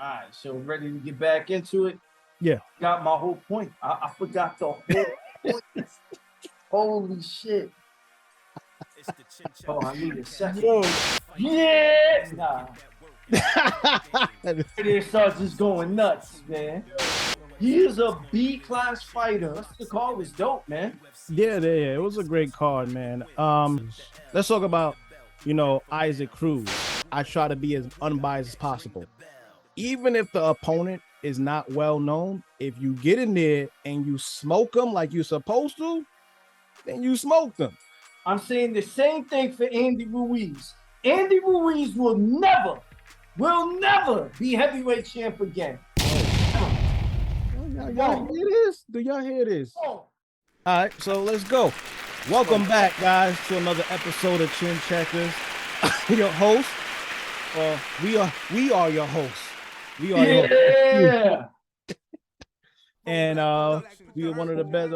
All right, so ready to get back into it? Yeah. Got my whole point. I forgot the whole point. Holy shit. Oh, I need a second. Yo. Yeah! Nah. It starts just going nuts, man. He is a B-class fighter. The card was dope, man. Yeah, it was a great card, man. Let's talk about, Isaac Cruz. I try to be as unbiased as possible. Even if the opponent is not well known, if you get in there and you smoke them like you're supposed to, then you smoke them. I'm saying the same thing for Andy Ruiz. Andy Ruiz will never be heavyweight champ again. Y'all hear this? Do y'all hear this? All right, so let's go. Welcome back, guys, to another episode of Chin Checkers. Your host. We are your hosts. We are your hosts. And we are one of the best.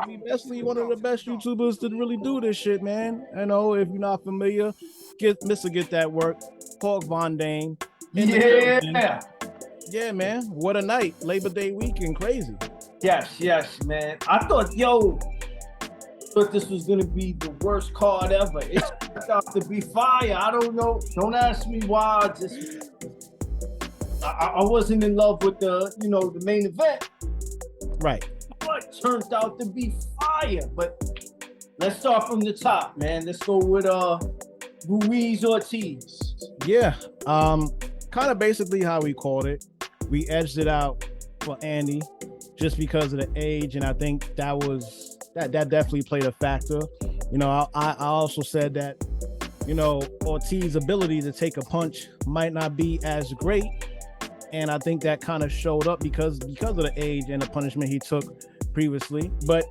We basically one of the best YouTubers to really do this shit, man. I know if you're not familiar, get that work. Pork Von Dame. Yeah, man. What a night. Labor Day weekend. Crazy. Yes, man. I thought this was going to be the worst card ever. It turned out to be fire. I don't know. Don't ask me why. I wasn't in love with the main event. Right. But it turned out to be fire. But let's start from the top, man. Let's go with Luis Ortiz. Yeah. Kind of basically how we called it. We edged it out for Andy just because of the age, and I think that definitely played a factor. I also said that, Ortiz's ability to take a punch might not be as great, and I think that kind of showed up because of the age and the punishment he took previously. But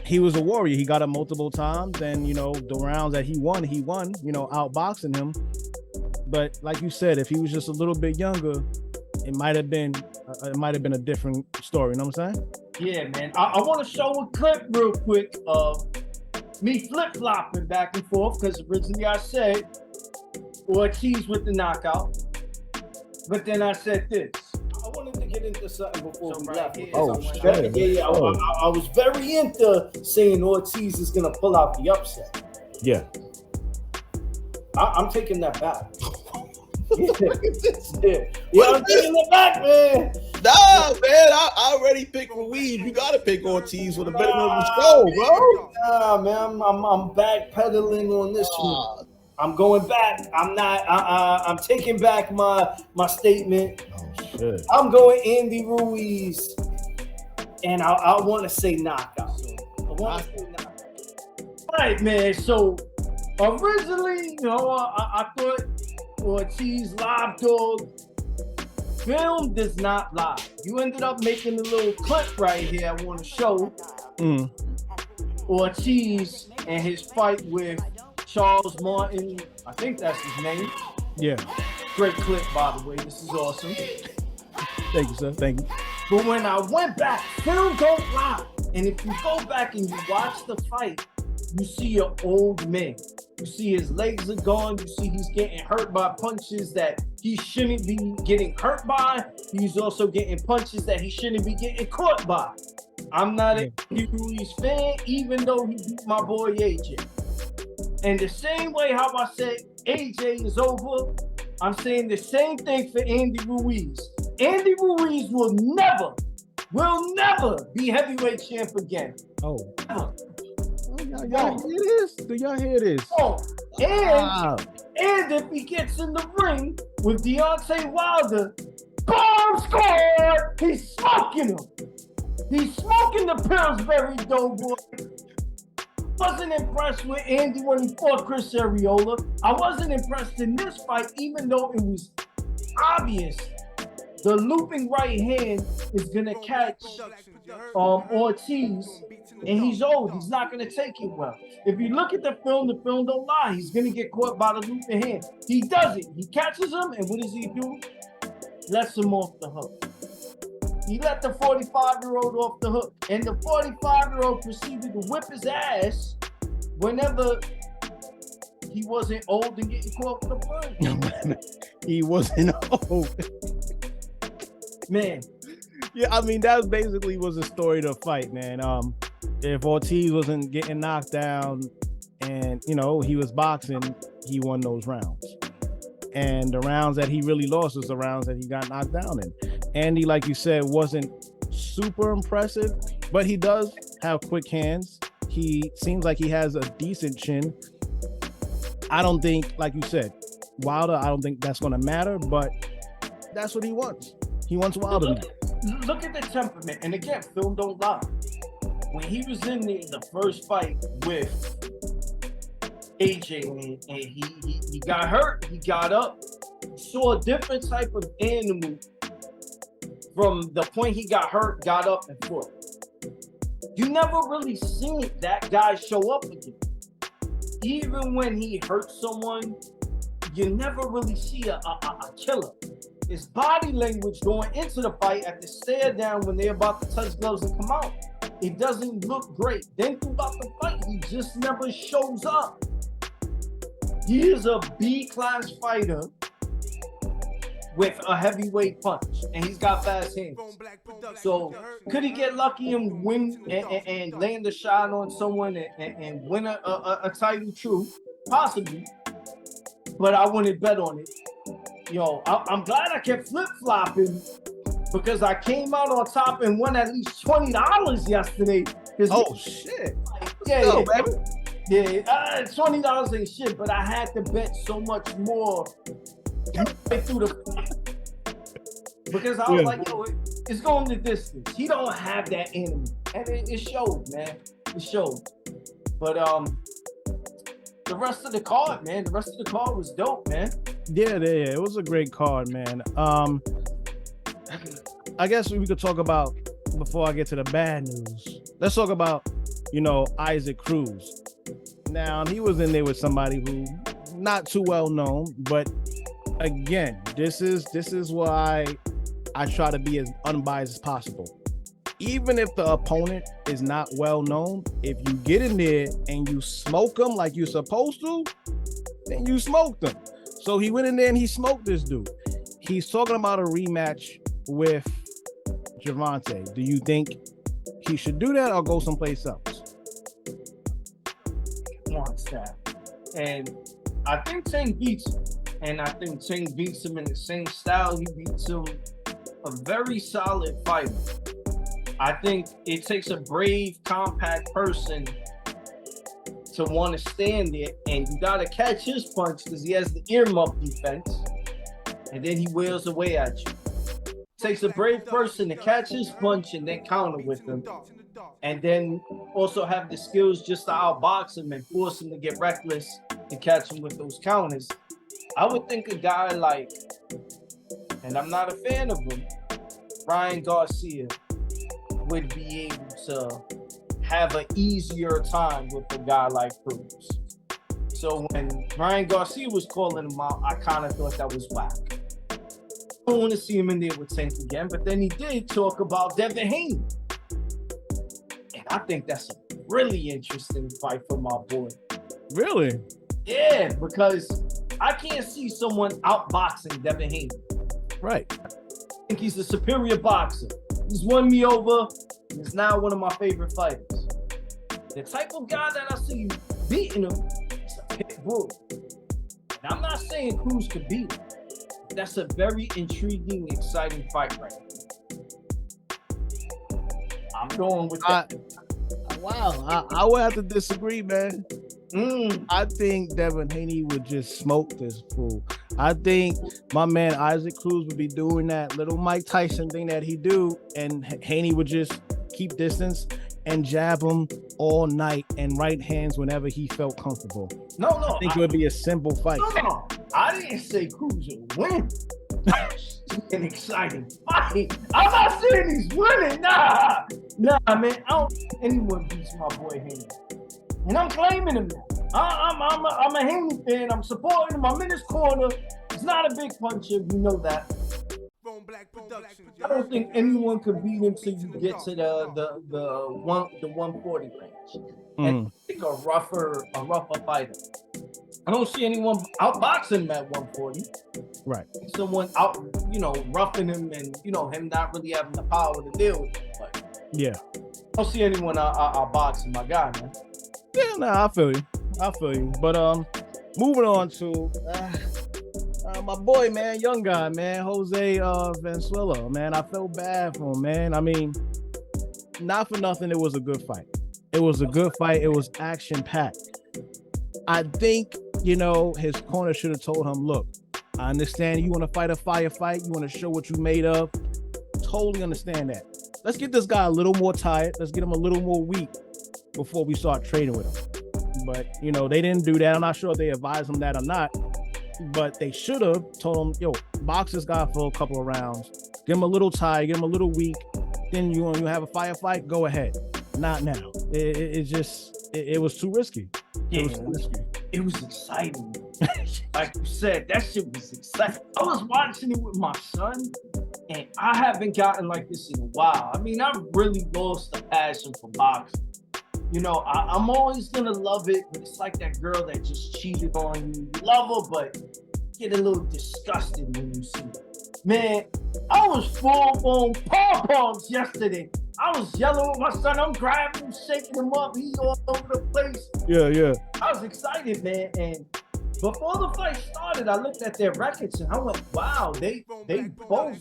he was a warrior. He got it multiple times, and the rounds that he won, outboxing him. But like you said, if he was just a little bit younger, it might have been a different story. You know what I'm saying? Yeah, man. I want to show a clip real quick of me flip-flopping back and forth because originally I said Ortiz with the knockout, but then I said this. I wanted to get into something before we left. Oh, shit. Yeah. I was very into saying Ortiz is going to pull out the upset. Yeah. I'm taking that back. I'm taking it back, man. Nah, man, I already picked Ruiz. You gotta pick Ortiz with a better of the show, bro. Nah, man, I'm backpedaling on this one. I'm going back. I'm not. I'm taking back my statement. Oh shit. I'm going Andy Ruiz, and I want to say knockout. All right, man. So originally, I thought Ortiz live dog. Film does not lie. You ended up making a little clip right here I want to show. Ortiz and his fight with Charles Martin. I think that's his name. Yeah. Great clip, by the way. This is awesome. Thank you, sir. Thank you. But when I went back, film don't lie. And if you go back and you watch the fight, you see an old man. You see his legs are gone. You see he's getting hurt by punches that he shouldn't be getting hurt by. He's also getting punches that he shouldn't be getting caught by. I'm not a Ruiz fan, even though he beat my boy AJ. And the same way how I said AJ is over, I'm saying the same thing for Andy Ruiz. Andy Ruiz will never be heavyweight champ again. Oh. Never. Y'all hear this? Do y'all hear this? Oh, and if he gets in the ring with Deontay Wilder, bomb squad, he's smoking him. He's smoking the Pillsbury Doughboy. Wasn't impressed with Andy when he fought Chris Arreola. I wasn't impressed in this fight, even though it was obvious the looping right hand is gonna catch Ortiz, and he's old. He's not gonna take it well. If you look at the film don't lie. He's gonna get caught by the looping hand. He does it. He catches him, and what does he do? Lets him off the hook. He let the 45-year-old off the hook, and the 45-year-old proceeded to whip his ass whenever he wasn't old and getting caught with a punch. He wasn't old. Man, Yeah, I mean that basically was the story of the fight, man. If Ortiz wasn't getting knocked down, and he was boxing, he won those rounds. And the rounds that he really lost was the rounds that he got knocked down in. Andy, like you said, wasn't super impressive, but he does have quick hands. He seems like he has a decent chin. I don't think, like you said, Wilder, I don't think that's going to matter, but that's what he wants. He wants Wilder. Look at the temperament. And again, film don't lie. When he was in the first fight with AJ and he got hurt, he got up, saw a different type of animal from the point he got hurt, got up and fought. You never really seen that guy show up again. Even when he hurt someone, you never really see a killer. His body language going into the fight at the stare down when they're about to touch gloves and come out, it doesn't look great. Then throughout the fight, he just never shows up. He is a B-class fighter with a heavyweight punch, and he's got fast hands. So could he get lucky and win and land a shot on someone and win a title? True, possibly, but I wouldn't bet on it. Yo, I'm glad I kept flip-flopping because I came out on top and won at least $20 yesterday. Oh, shit. Yeah, baby. Yeah, $20 ain't shit, but I had to bet so much more through the because I was like, yo, it's going the distance. He don't have that in him, and it showed, man. It showed. But the rest of the card, man, was dope, man. Yeah, it was a great card, man. I guess we could talk about, before I get to the bad news, let's talk about, Isaac Cruz. Now, he was in there with somebody who not too well known, but again, this is why I try to be as unbiased as possible. Even if the opponent is not well known, if you get in there and you smoke them like you're supposed to, then you smoke them. So he went in there and he smoked this dude. He's talking about a rematch with Gervonta. Do you think he should do that or go someplace else? Wants that. And I think Tank beats him. And I think Tank beats him in the same style. He beats him a very solid fighter. I think it takes a brave, compact person to want to stand there, and you got to catch his punch because he has the earmuff defense, and then he wails away at you. It takes a brave person to catch his punch and then counter with him, and then also have the skills just to outbox him and force him to get reckless to catch him with those counters. I would think a guy like, and I'm not a fan of him, Ryan Garcia, would be able to have an easier time with a guy like Cruz. So when Ryan Garcia was calling him out, I kind of thought that was whack. I don't want to see him in there with Tank again, but then he did talk about Devin Haney. And I think that's a really interesting fight for my boy. Really? Yeah, because I can't see someone outboxing Devin Haney. Right. I think he's a superior boxer. He's won me over. He's now one of my favorite fighters. The type of guy that I see beating him is a pit bull. And I'm not saying Cruz could beat him. That's a very intriguing, exciting fight right now. I'm going with that. Wow, I would have to disagree, man. I think Devin Haney would just smoke this fool. I think my man Isaac Cruz would be doing that little Mike Tyson thing that he do, and Haney would just keep distance and jab him all night and right hands whenever he felt comfortable. No, I think it would be a simple fight. No, I didn't say Cruz would win. It's an exciting fight. I'm not saying he's winning. Nah, man. I don't think anyone beats my boy Haney. And I'm claiming him now. I'm a Haney fan. I'm supporting him. I'm in his corner. He's not a big puncher. You know that. I don't think anyone could beat him till you get to the 140 range. And I think a rougher fighter. I don't see anyone outboxing him at 140. Right. Someone out, roughing him and, him not really having the power to deal with it. But yeah. I don't see anyone outboxing my guy, man. Yeah, nah, I feel you. But moving on to my boy, man, young guy, man, Jose Venezuela, man. I felt bad for him, man. I mean, not for nothing, it was a good fight. It was a good fight. It was action-packed. I think, his corner should have told him, look, I understand you want to fight a firefight. You want to show what you made of. Totally understand that. Let's get this guy a little more tired. Let's get him a little more weak before we start trading with him. But, they didn't do that. I'm not sure if they advised him that or not. But they should have told him, yo, box this guy for a couple of rounds. Get him a little tired. Get him a little weak. Then you have a firefight? Go ahead. Not now. It was too risky. It was exciting. Like you said, that shit was exciting. I was watching it with my son, and I haven't gotten like this in a while. I mean, I've really lost the passion for boxing. I'm always gonna love it, but it's like that girl that just cheated on you. You love her, but get a little disgusted when you see it. Man, I was full-blown pom-poms yesterday. I was yelling with my son. I'm grabbing him, shaking him up. He's all over the place. Yeah. I was excited, man. And before the fight started, I looked at their records and I went, wow, they both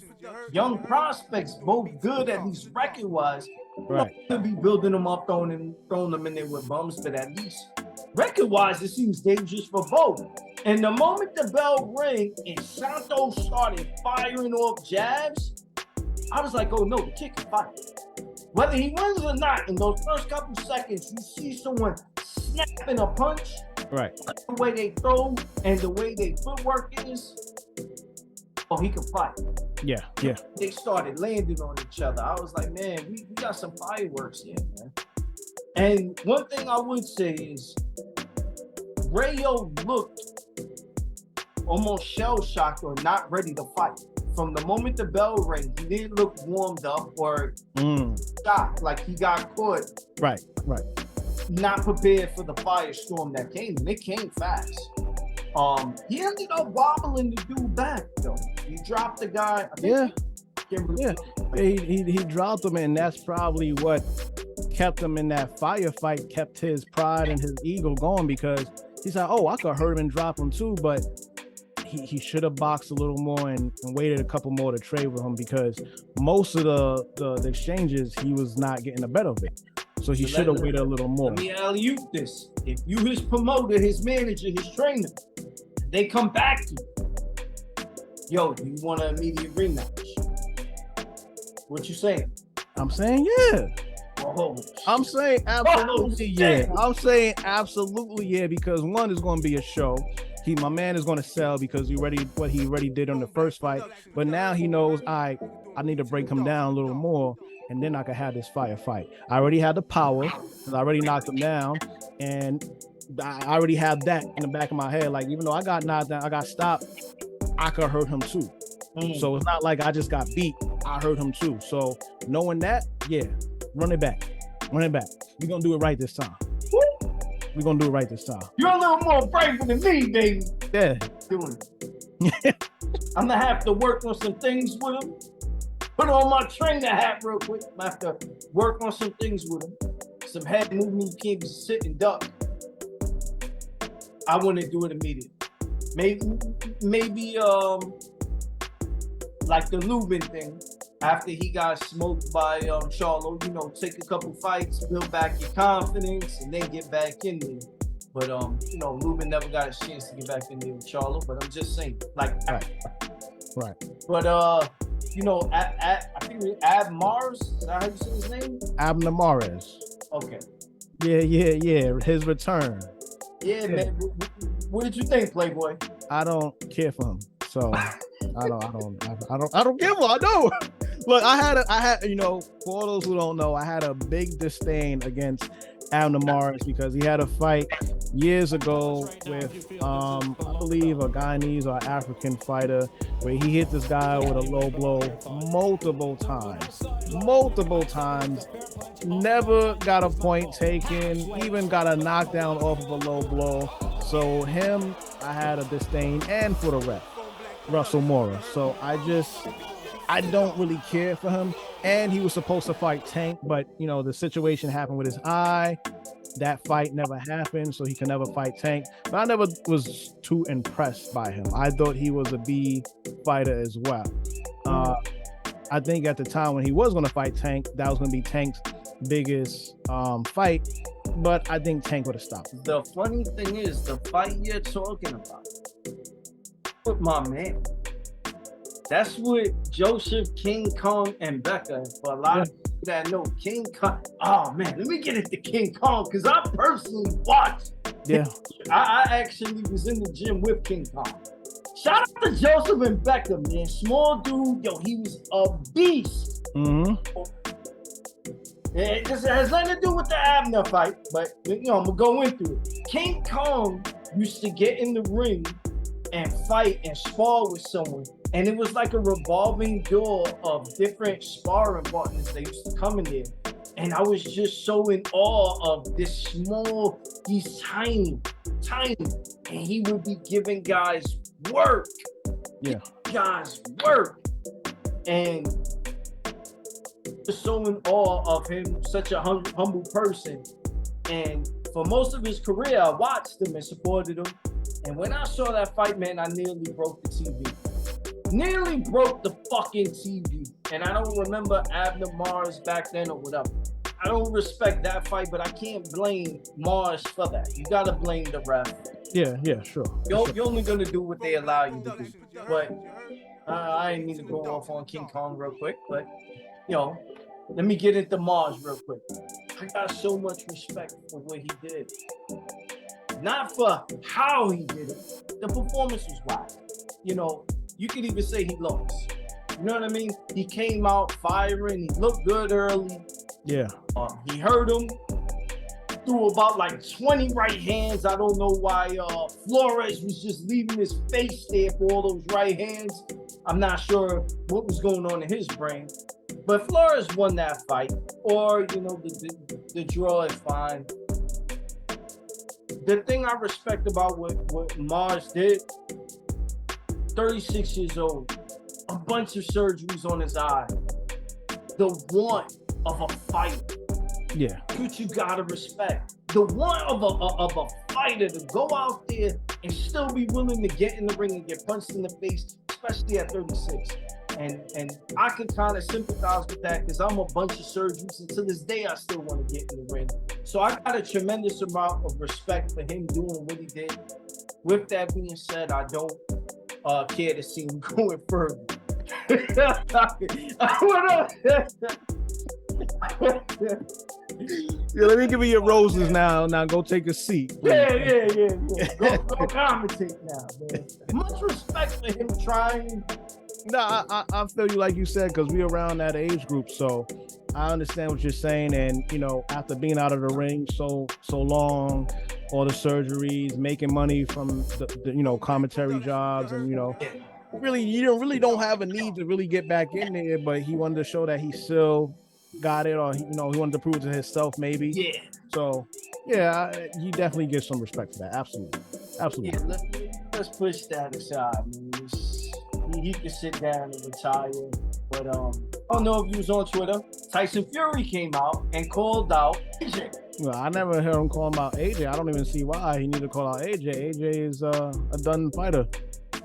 young prospects, both good at least record-wise. Right. Could be building them up, throwing them in there with bums, but at least record-wise, it seems dangerous for both. And the moment the bell rang and Santos started firing off jabs, I was like, oh no, the kid can fight. Whether he wins or not, in those first couple seconds, you see someone snapping a punch. Right. The way they throw and the way their footwork is, oh, he can fight. Yeah. They started landing on each other. I was like, man, we got some fireworks here, man. And one thing I would say is, Rayo looked almost shell-shocked or not ready to fight. From the moment the bell rang, he didn't look warmed up or shocked, like he got caught. Right. Not prepared for the firestorm that came, and it came fast. He ended up wobbling the dude back, though. He dropped the guy. He dropped him, and that's probably what kept him in that firefight, kept his pride and his ego going, because he's like, oh, I could hurt him and drop him too, but he should have boxed a little more and waited a couple more to trade with him, because most of the exchanges, he was not getting the better of it. So he should have waited a little more. Let me alley-oop this. If you his promoter, his manager, his trainer, they come back to you. Yo, do you want an immediate rematch? What you saying? I'm saying yeah. Oh, I'm saying absolutely yeah. I'm saying absolutely yeah, because one is going to be a show. My man is going to sell because he already did on the first fight, but now he knows I need to break him down a little more, and then I can have this fight. I already had the power because I already knocked him down, and I already have that in the back of my head. Like, even though I got knocked down, I got stopped, I could hurt him too. So it's not like I just got beat. I hurt him too. So knowing that, yeah, run it back. We're gonna do it right this time. We're gonna do it right this time. You're a little more braver than me, baby. Yeah. Doing it. I'm gonna have to work on some things with him. Put on my trainer hat real quick. I'm gonna have to work on some things with him. Some head movement, you can't just sit and duck. I want to do it immediately. Maybe like the Lubin thing. After he got smoked by Charlo, take a couple fights, build back your confidence, and then get back in there. But Lubin never got a chance to get back in there with Charlo. But I'm just saying, like, right. But I think Abner, is that how you say his name? Abner Mares. Okay. Yeah. His return. Yeah, man. What did you think, Playboy? I don't care for him, so I don't give one. I know. Look, I had, for all those who don't know, I had a big disdain against Abner Mares because he had a fight years ago with, I believe, a Guyanese or African fighter where he hit this guy with a low blow multiple times, never got a point taken, even got a knockdown off of a low blow. So him, I had a disdain, and for the ref, Russell Mora. So I don't really care for him. And he was supposed to fight Tank, but the situation happened with his eye. That fight never happened, so he can never fight Tank. But I never was too impressed by him. I thought he was a B fighter as well. I think at the time when he was going to fight Tank, that was going to be Tank's biggest fight. But I think Tank would have stopped. The funny thing is, the fight you're talking about with my man, that's with Joseph King Kong and Becca. For a lot of people that know King Kong, oh man, let me get into King Kong because I personally watched. Yeah, I actually was in the gym with King Kong. Shout out to Joseph and Becca, man. Small dude, he was a beast. Mm-hmm. This has nothing to do with the Abner fight, but I'm gonna go into it. King Kong used to get in the ring and fight and spar with someone, and it was like a revolving door of different sparring partners that used to come in there. And I was just so in awe of this small, he's tiny, and he would be giving guys work. Yeah. Guys work. And just so in awe of him, such a humble person. And for most of his career, I watched him and supported him. And when I saw that fight, man, I nearly broke the TV. Nearly broke the fucking TV. And I don't remember Abner Mars back then or whatever. I don't respect that fight, but I can't blame Mars for that. You gotta blame the ref. Yeah, sure. You're only gonna do what they allow you to do. But I didn't mean to go off on King Kong real quick, but let me get into Mars real quick. I got so much respect for what he did. Not for how he did it. The performance was whack. You could even say he lost. You know what I mean? He came out firing. He looked good early. Yeah. He hurt him. Threw about like 20 right hands. I don't know why Flores was just leaving his face there for all those right hands. I'm not sure what was going on in his brain. But Flores won that fight. Or, the draw is fine. The thing I respect about what Mars did, 36 years old, a bunch of surgeries on his eye, the want of a fight. Yeah. Which you gotta respect. The want of a fighter to go out there and still be willing to get in the ring and get punched in the face, especially at 36. And I can kind of sympathize with that because I'm a bunch of surgeries, and to this day I still want to get in the ring. So I got a tremendous amount of respect for him doing what he did. With that being said, I don't care to see him going further. Yeah, let me give you your roses now. Now go take a seat. Yeah. Go commentate now, man. Much respect for him trying. No, I feel you like you said, because we're around that age group, so I understand what you're saying. And after being out of the ring so long, all the surgeries, making money from the commentary jobs, and really you don't have a need to really get back in there, but he wanted to show that he still got it, or he wanted to prove to himself maybe. Yeah. So yeah, you definitely get some respect for that. Absolutely. Yeah, let's push that aside, man. He can sit down and retire. But I don't know if you was on Twitter. Tyson Fury came out and called out AJ. Well, I never heard him call him out AJ. I don't even see why he need to call out AJ. AJ is a done fighter.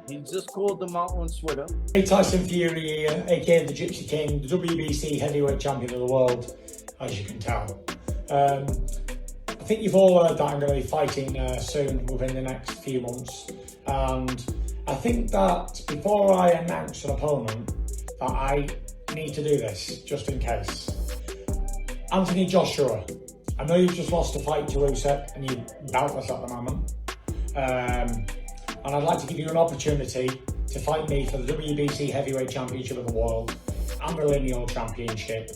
He just called him out on Twitter. Hey, Tyson Fury, aka the Gypsy King, the WBC heavyweight champion of the world, as you can tell. I think you've all heard that I'm going to be fighting soon, within the next few months. And I think that before I announce an opponent, that I need to do this, just in case. Anthony Joshua, I know you've just lost a fight to Usyk and you're doubtless at the moment. And I'd like to give you an opportunity to fight me for the WBC Heavyweight Championship of the World and the Lineal Championship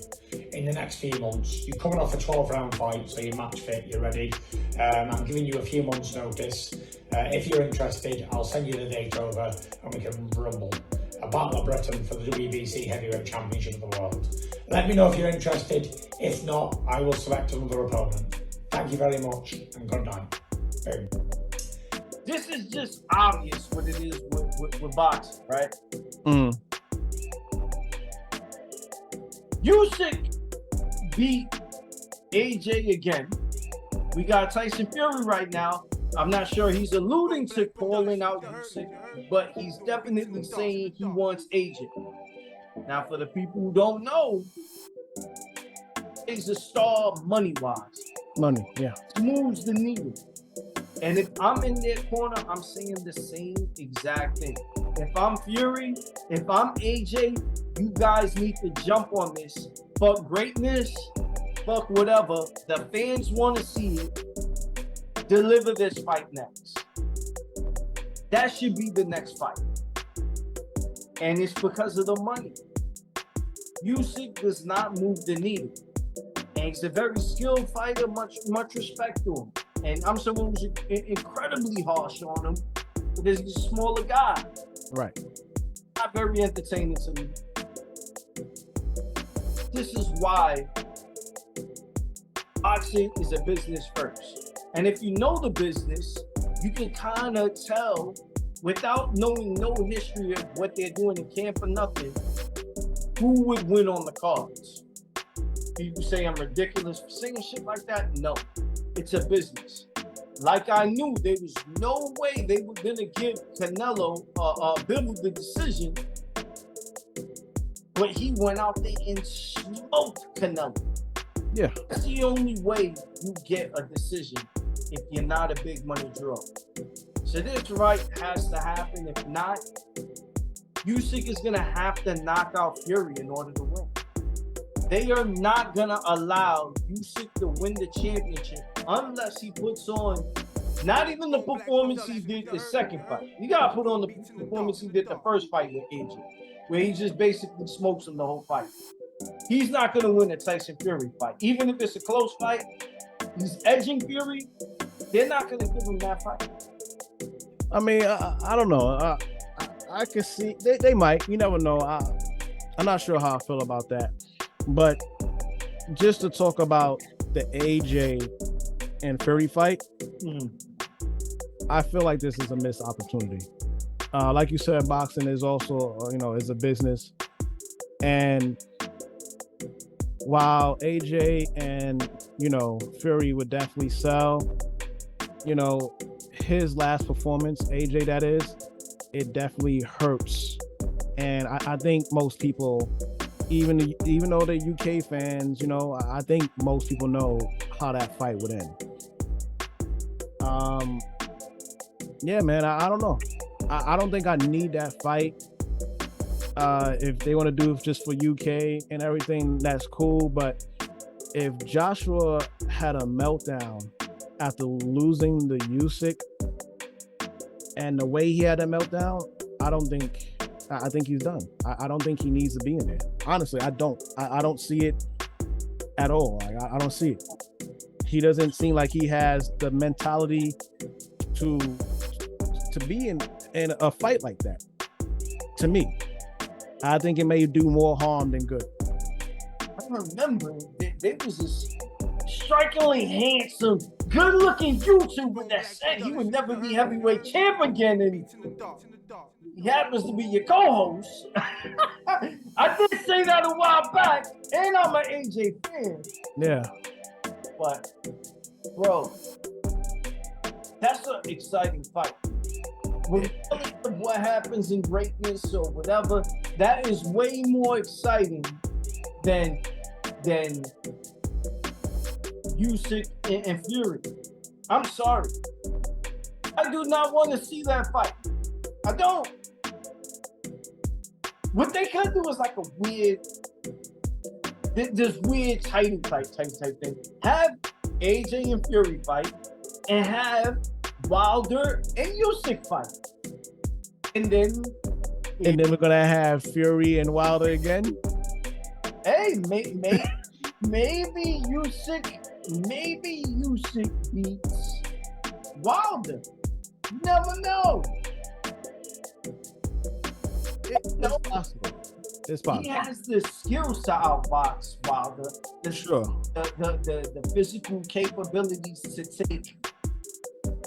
in the next few months. You're coming off a 12-round fight, so you're match fit, you're ready. I'm giving you a few months' notice. If you're interested, I'll send you the date over and we can rumble a Battle of Britain for the WBC Heavyweight Championship of the World. Let me know if you're interested. If not, I will select another opponent. Thank you very much and good night. Boom. this is just obvious what it is with boxing, right? Usyk beat AJ again. We got Tyson Fury right now. I'm not sure he's alluding to calling out Usyk, but he's definitely saying he wants AJ. Now, for the people who don't know, he's a star money-wise. Money, yeah. Moves the needle. And if I'm in their corner, I'm saying the same exact thing. If I'm Fury, if I'm AJ, you guys need to jump on this. Fuck greatness, fuck whatever. The fans want to see it. Deliver this fight next. That should be the next fight. And it's because of the money. Usyk does not move the needle. And he's a very skilled fighter, much respect to him. And I'm someone who's incredibly harsh on him because he's a smaller guy. Right. Not very entertaining to me. This is why boxing is a business first. And if you know the business, you can kind of tell without knowing no history of what they're doing in camp or nothing, who would win on the cards. People say I'm ridiculous for saying shit like that. No, it's a business. Like I knew there was no way they were gonna give Canelo Bivol the decision, but he went out there and smoked Canelo. Yeah. That's the only way you get a decision if you're not a big money draw. So this fight has to happen. If not, Usyk is gonna have to knock out Fury in order to win. They are not gonna allow Usyk to win the championship unless he puts on not even the performance he did the second fight. You gotta put on the performance he did the first fight with AJ, where he just basically smokes him the whole fight. He's not gonna win a Tyson Fury fight. Even if it's a close fight, he's edging Fury. They're not gonna give him that fight. I mean, I don't know. I can see they might. You never know. I'm not sure how I feel about that. But just to talk about the AJ and Fury fight, I feel like this is a missed opportunity. Like you said, boxing is also, is a business. And while AJ and, Fury would definitely sell, his last performance, AJ that is, it definitely hurts. And I think most people, even though they're UK fans, I think most people know how that fight would end. Yeah, man, I don't know. I don't think I need that fight. If they want to do it just for UK and everything, that's cool. But if Joshua had a meltdown after losing the Usyk and the way he had a meltdown, I think he's done. I don't think he needs to be in there. Honestly, I don't. I don't see it at all. I don't see it. He doesn't seem like he has the mentality to be in a fight like that. To me, I think it may do more harm than good. I remember there was this strikingly handsome, good-looking YouTuber that said he would never be heavyweight champ again, and he happens to be your co-host. I did say that a while back, and I'm an AJ fan. Yeah. But, bro, that's an exciting fight. Regardless of what happens in greatness or whatever, that is way more exciting than Usyk and Fury. I'm sorry. I do not want to see that fight. I don't. What they could do is like a weird, this weird title type thing. Have AJ and Fury fight, and have Wilder and Usyk fight, and then we're gonna have Fury and Wilder again. Hey, maybe Usyk beats Wilder. You never know. It's possible. It's possible. He has the skills to outbox Wilder. The physical capabilities to take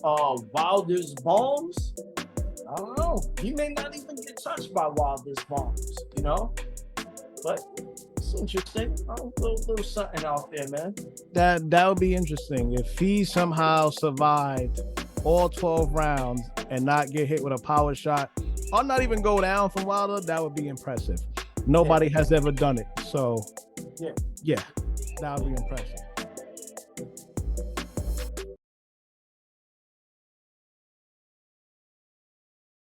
Wilder's bombs, I don't know. He may not even get touched by Wilder's bombs, you know? But it's interesting. I'll throw something out there, man. That would be interesting if he somehow survived all 12 rounds and not get hit with a power shot or not even go down from Wilder. That would be impressive. Nobody has ever done it. So, yeah, that would be impressive.